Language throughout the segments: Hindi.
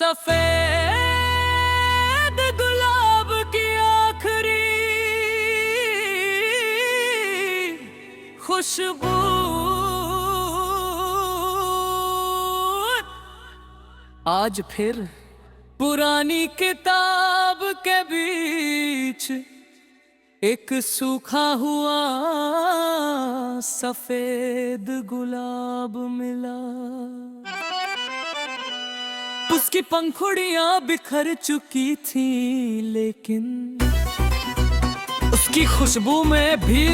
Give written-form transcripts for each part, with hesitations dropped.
सफेद गुलाब की आखिरी खुशबू आज फिर पुरानी किताब के बीच एक सूखा हुआ सफेद गुलाब मिला। उसकी पंखुड़ियां बिखर चुकी थी, लेकिन उसकी खुशबू में भी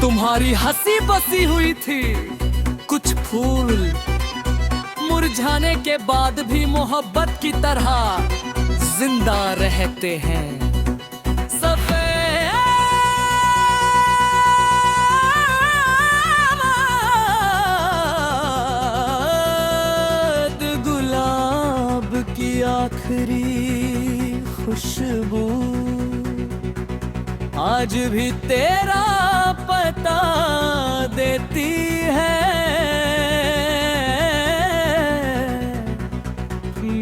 तुम्हारी हंसी बसी हुई थी। कुछ फूल मुरझाने के बाद भी मोहब्बत की तरह जिंदा रहते हैं। सफेद गुलाब की आखिरी खुशबू आज भी तेरा पता देती है।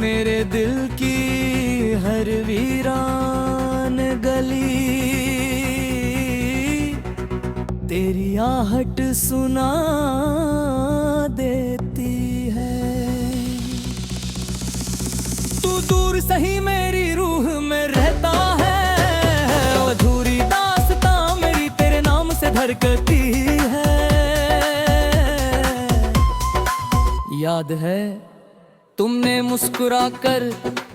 मेरे दिल की हर वीरान गली तेरी आहट सुना देती है। तू दूर सही मेरी रूह में रहता है, अधूरी दास्तां मेरी तेरे नाम से धड़कती है। याद है तुमने मुस्कुराकर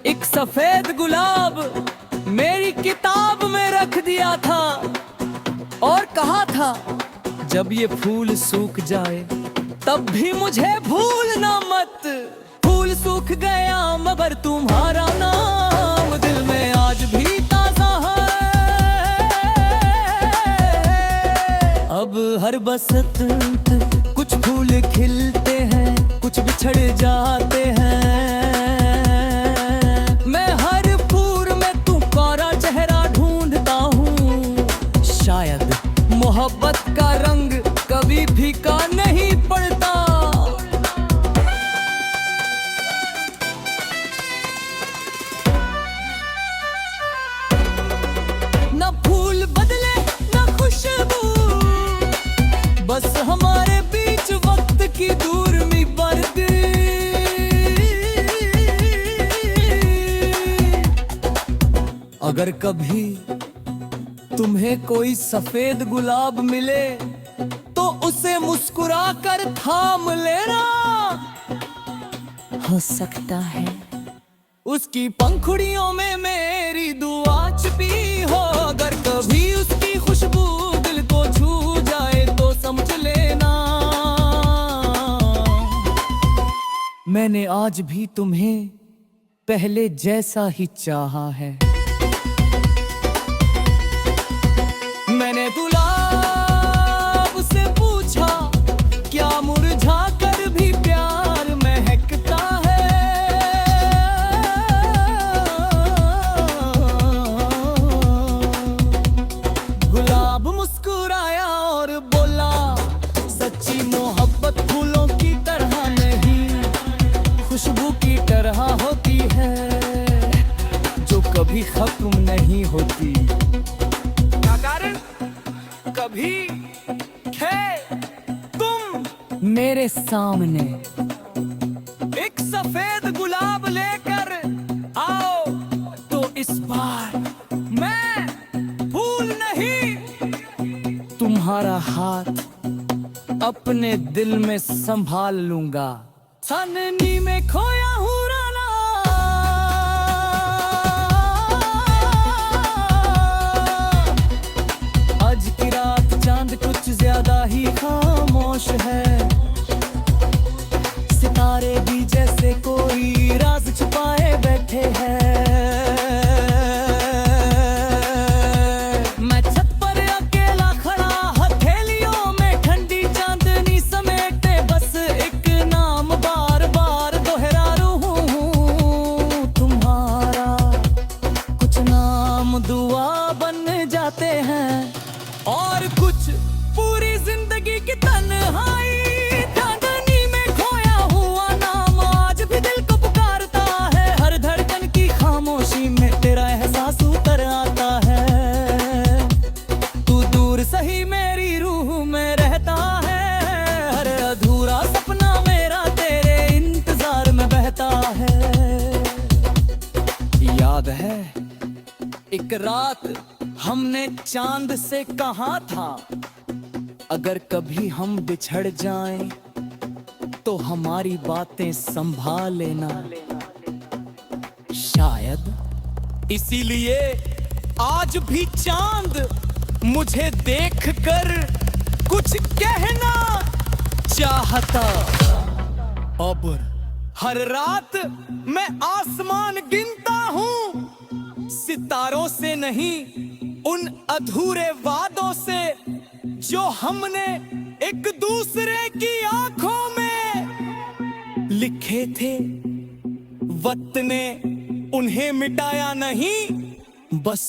एक सफेद गुलाब मेरी किताब में रख दिया था और कहा था जब ये फूल सूख जाए तब भी मुझे भूलना मत। फूल सूख गया मगर तुम्हारा नाम दिल में आज भी ताजा है। अब हर बसंत कुछ फूल खिलते हैं, कुछ बिछड़ जाते हैं। मैं हर फूल में तुम्हारा चेहरा ढूंढता हूँ। शायद मोहब्बत का रंग कभी फीका नहीं पड़ता। न फूल बदले न खुशबू, बस हमारे बीच वक्त की दूर में पर्दे। अगर कभी तुम्हें कोई सफेद गुलाब मिले तो उसे मुस्कुरा कर थाम लेना। हो सकता है उसकी पंखुड़ियों में मेरी दुआ छिपी हो। अगर कभी उसकी खुशबू दिल को छू जाए तो समझ लेना मैंने आज भी तुम्हें पहले जैसा ही चाहा है। मैंने गुलाब से पूछा क्या मुरझा कर भी प्यार महकता है। गुलाब मुस्कुराया और बोला सच्ची मोहब्बत फूलों की तरह नहीं, खुशबू की तरह होती है जो कभी खत्म नहीं होती। कभी थे तुम मेरे सामने एक सफेद गुलाब लेकर आओ तो इस बार मैं फूल नहीं तुम्हारा हाथ अपने दिल में संभाल लूंगा। चांदनी में खोया हूँ राना, आज की रात चांद कुछ ज्यादा ही खामोश है। सितारे भी जैसे कोई राज छुपाए बैठे हैं। मैं छत पर अकेला खड़ा हथेलियों में ठंडी चांदनी समेटे, बस एक नाम बार बार दोहरा है एक रात हमने चांद से कहा था, अगर कभी हम बिछड़ जाएं तो हमारी बातें संभाल लेना। शायद इसीलिए आज भी चांद मुझे देखकर कुछ कहना चाहता। अब हर रात मैं आसमान गिनता हूँ, सितारों से नहीं उन अधूरे वादों से जो हमने एक दूसरे की आंखों में लिखे थे। वक्त ने उन्हें मिटाया नहीं, बस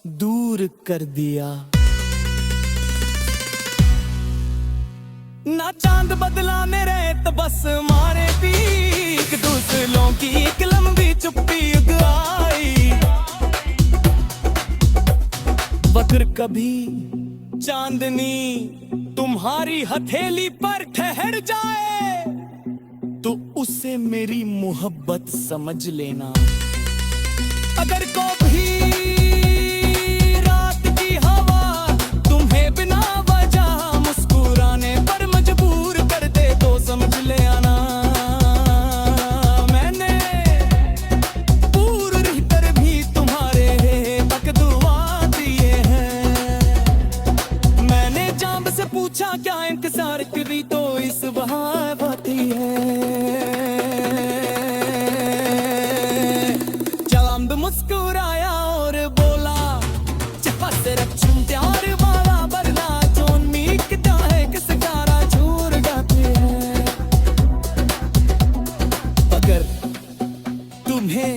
दूर कर दिया। ना चांद बदला मेरे तो बस मारे पीक, दूसरों की एक लंबी चुप्पी आई। वक्र कभी चांदनी तुम्हारी हथेली पर ठहर जाए तो उसे मेरी मोहब्बत समझ लेना। अगर कभी रात की हवा तुम्हें बिना वजह मुस्कुराने पर मजबूर कर दे तो समझ ले आना। मैंने पूरी रहकर भी तुम्हारे तक दुआ दिए हैं। मैंने जाम से पूछा क्या इंतजार करी तो इस बहार बाती है। मुस्कुराया और बोला चपा से रक्षण प्यार वाला बरना जोन मीकता है किस गारा झूर गाते हैं। अगर तुम्हें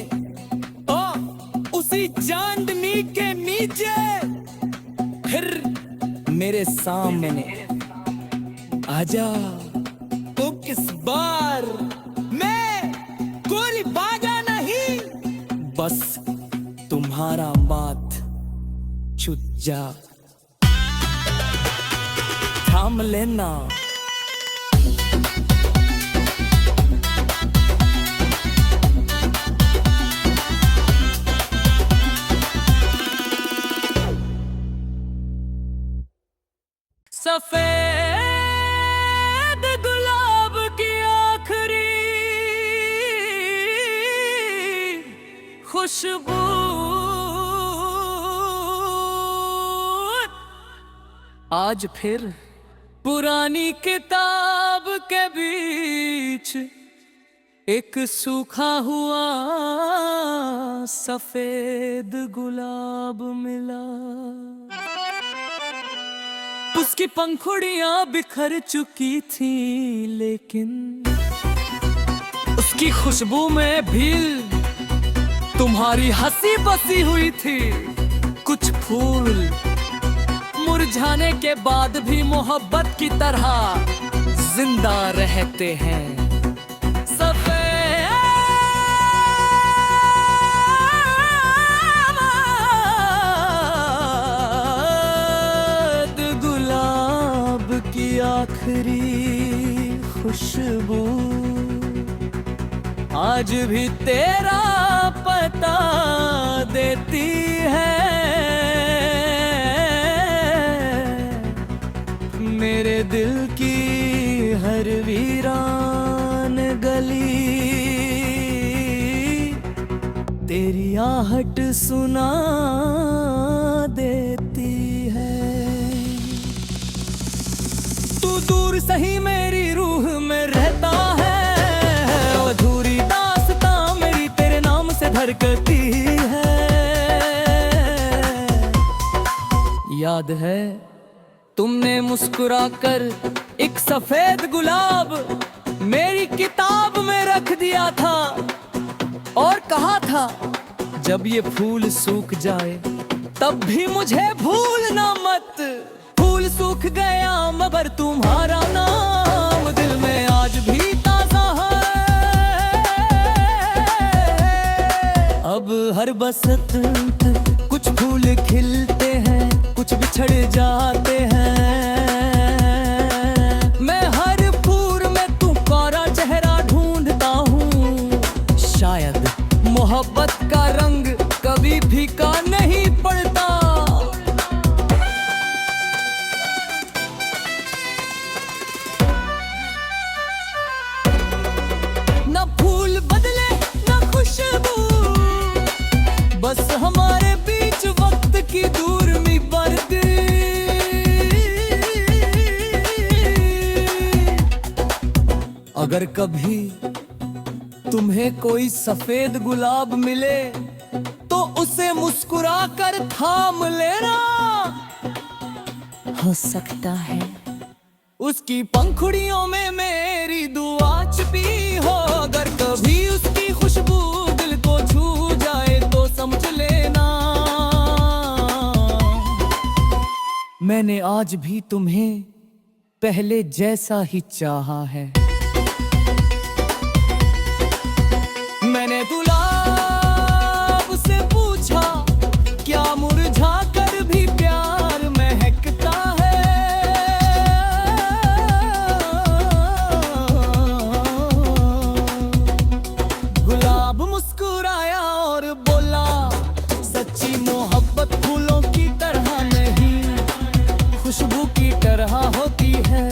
उसी चांदनी के नीचे फिर मेरे सामने आजा तो किस बार मैं कोई बाजा नहीं, बस तुम्हारा बात छूट जा। थाम लेना। सफेद गुलाब की आखिरी खुशबू आज फिर पुरानी किताब के बीच एक सूखा हुआ सफेद गुलाब मिला। उसकी पंखुड़ियां बिखर चुकी थी लेकिन उसकी खुशबू में भी तुम्हारी हंसी बसी हुई थी। कुछ फूल मुरझाने के बाद भी मोहब्बत की तरह जिंदा रहते हैं। सफेद गुलाब की आखिरी खुशबू आज भी तेरा पता देती है। मेरे दिल की हर वीरान गली तेरी आहट सुना देती है। तू दूर सही मेरी रूह में रहता है, अधूरी दास्तां मेरी तेरे नाम से धड़कती है। याद है तुमने मुस्कुराकर एक सफेद गुलाब मेरी किताब में रख दिया था और कहा था जब ये फूल सूख जाए तब भी मुझे भूलना मत। फूल सूख गया मगर तुम्हारा नाम दिल में आज भी ताजा है। अब हर बसंत कुछ फूल खिलते हैं, कुछ बिछड़ जाते हैं। मैं हर फूल में तुम्हारा चेहरा ढूंढता हूँ। शायद मोहब्बत का रंग कभी फीका नहीं पड़ता। न फूल बदले न खुशबू, बस हमारे बीच वक्त की दूर में पर्दे। अगर कभी तुम्हें कोई सफेद गुलाब मिले तो उसे मुस्कुरा कर थाम लेना। हो सकता है उसकी पंखुड़ियों में मेरी दुआ छिपी हो। अगर कभी उसकी खुशबू दिल को छू जाए तो समझ लेना मैंने आज भी तुम्हें पहले जैसा ही चाहा है। मैंने गुलाब से पूछा क्या मुरझा कर भी प्यार महकता है। गुलाब मुस्कुराया और बोला सच्ची मोहब्बत फूलों की तरह नहीं, खुशबू की तरह होती है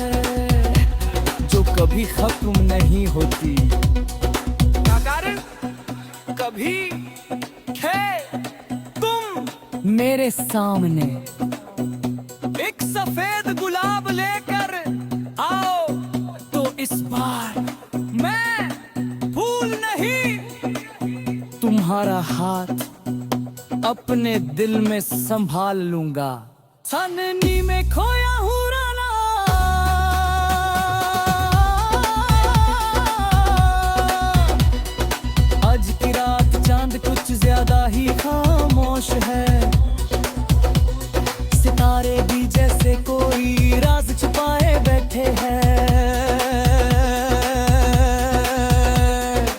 जो कभी खत्म नहीं होती। कभी थे तुम मेरे सामने एक सफेद गुलाब लेकर आओ तो इस बार मैं फूल नहीं तुम्हारा हाथ अपने दिल में संभाल लूंगा। छाननी में खोया हूँ राना, आज की रात चांद कुछ ज्यादा ही खामोश है। सितारे भी जैसे कोई राज छुपाए बैठे हैं।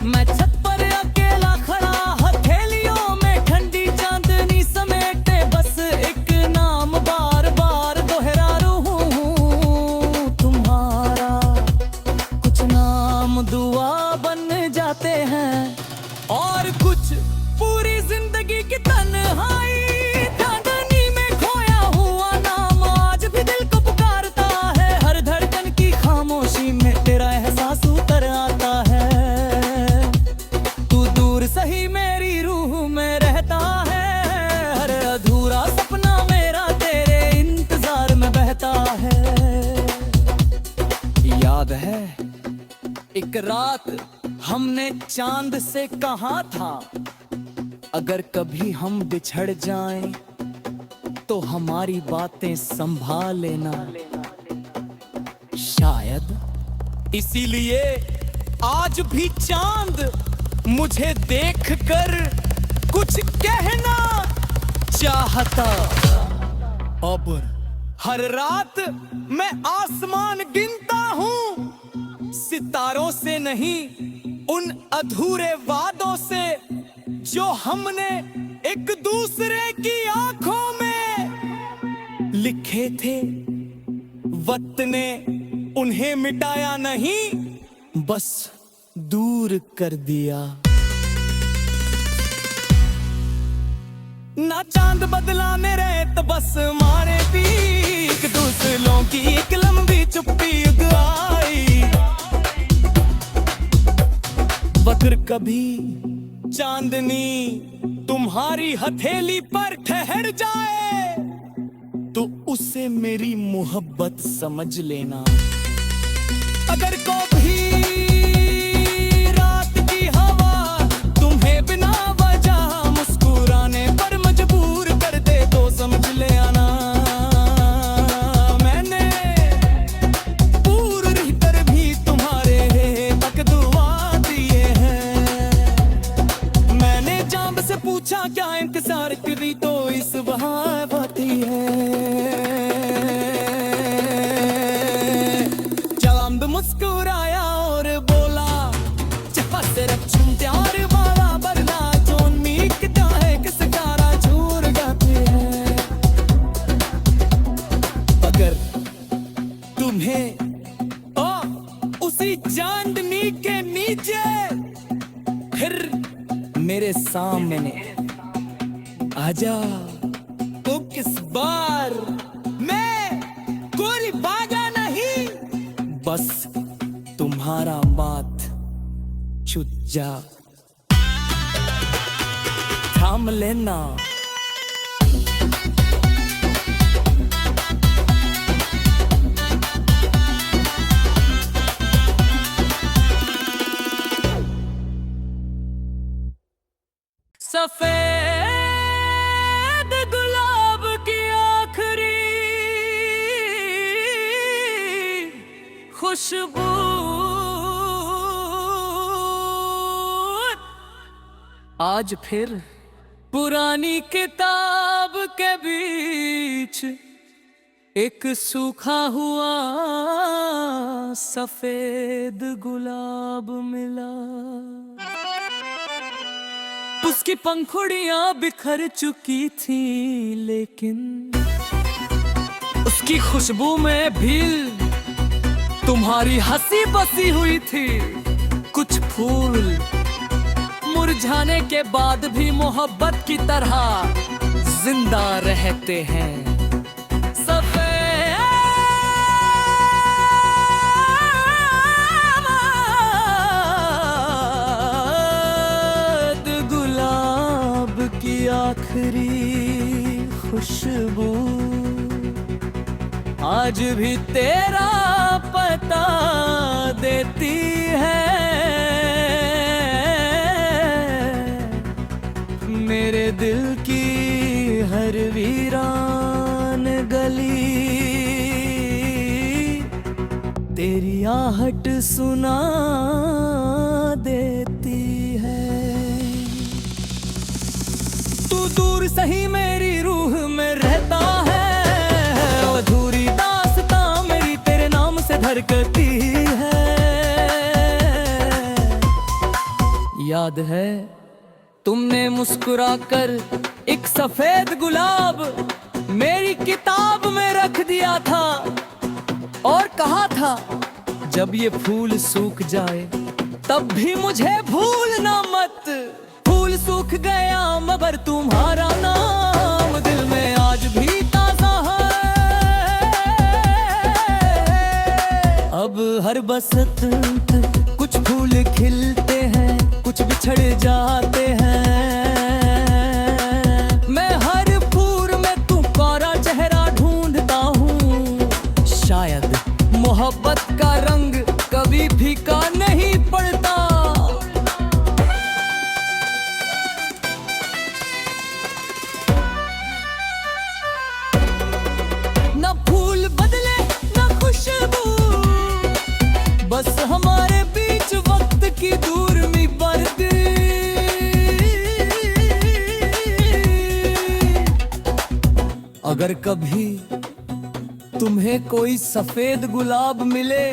मैं छत पर अकेला खड़ा हथेलियों में ठंडी चांदनी समेटे बस एक नाम बार बार दोहरा रहूं हूँ तुम्हारा। कुछ नाम दुआ बन जाते हैं और कुछ पूरी जिंदगी की तन्हाई। चांदनी में खोया हुआ नाम आज भी दिल को पुकारता है। हर धड़कन की खामोशी में तेरा एहसास उतर आता है। तू दूर सही मेरी रूह में रहता है। हर अधूरा सपना मेरा तेरे इंतजार में बहता है। याद है एक रात हमने चांद से कहा था अगर कभी हम बिछड़ जाएं तो हमारी बातें संभाल लेना। शायद इसीलिए आज भी चांद मुझे देखकर कुछ कहना चाहता। अब हर रात मैं आसमान गिनता हूँ, सितारों से नहीं उन अधूरे वादों से जो हमने एक दूसरे की आंखों में लिखे थे। वक्त ने उन्हें मिटाया नहीं बस दूर कर दिया। ना चांद बदला मेरे तो बस मारे पीक दूसरों की एक लंबी चुप्पी आई। वक्त कभी चांदनी तुम्हारी हथेली पर ठहर जाए तो उसे मेरी मोहब्बत समझ लेना। अगर कभी रात की हवा तुम्हें बिना वजह मुस्कुराने पर मजबूर कर दे तो समझ ले आना मैंने पूरी रहकर भी तुम्हारे तक दुआ दिए हैं। मैंने जाम से पूछा क्या इंतजार करी तो इस बहार बाती है। चांद मुस्कुराया और बोला चपस रक्षण प्यार वाला बरना जोन मीकता है किस कारा झूर जाते हैं। अगर तुम्हें उसी चांदनी के नीचे फिर मेरे सामने आजा तो किस बार मैं कोई भागा नहीं, बस तुम्हारा माथ छूट जा, थाम लेना। सफेद गुलाब की आखिरी खुशबू आज फिर पुरानी किताब के बीच एक सूखा हुआ सफेद गुलाब मिला। उसकी पंखुड़ियां बिखर चुकी थी, लेकिन उसकी खुशबू में भील तुम्हारी हंसी बसी हुई थी। कुछ फूल मुरझाने के बाद भी मोहब्बत की तरह जिंदा रहते हैं। आखिरी खुशबू आज भी तेरा पता देती है। मेरे दिल की हर वीरान गली तेरी आहट सुना देती है। तू दूर सही मेरी रूह में रहता है, अधूरी दास्तां मेरी तेरे नाम से धड़कती है। याद है तुमने मुस्कुराकर एक सफेद गुलाब मेरी किताब में रख दिया था और कहा था जब ये फूल सूख जाए तब भी मुझे भूलना मत। फूल सूख गया मगर तुम्हारा नाम दिल में आज भी ताजा है। अब हर बसंत कुछ फूल खिलते हैं, कुछ बिछड़ जाते हैं। मैं हर फूल में तुम्हारा चेहरा ढूंढता हूँ। शायद मोहब्बत का रंग कभी फीका नहीं पड़ता। बस हमारे बीच वक्त की दूर में पर्दे। अगर कभी तुम्हें कोई सफेद गुलाब मिले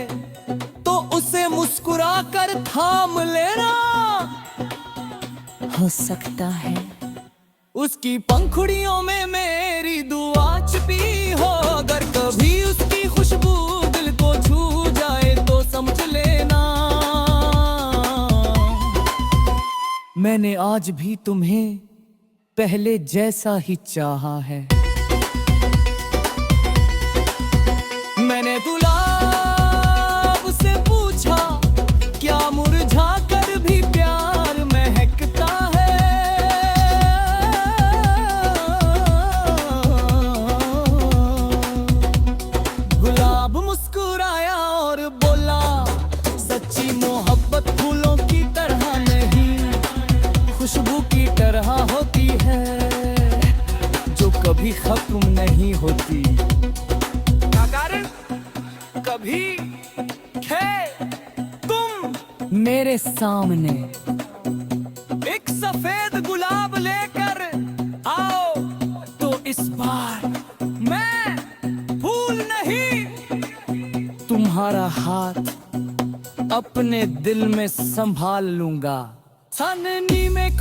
तो उसे मुस्कुरा कर थाम लेना। हो सकता है उसकी पंखुड़ियों में मेरी दुआ छिपी हो। अगर कभी उसकी खुशबू दिल को छू जाए तो समझ लेना मैंने आज भी तुम्हें पहले जैसा ही चाहा है। मैंने गुलाब से पूछा क्या मुरझा कर भी प्यार महकता है। गुलाब मुस्कुराया और बोला सच्ची मोहब्बत फूलों की तरह नहीं, खुशबू की तरह होती है जो कभी खत्म नहीं होती। कभी थे तुम मेरे सामने एक सफेद गुलाब लेकर आओ तो इस बार मैं भूल नहीं तुम्हारा हाथ अपने दिल में संभाल लूंगा। छाननी में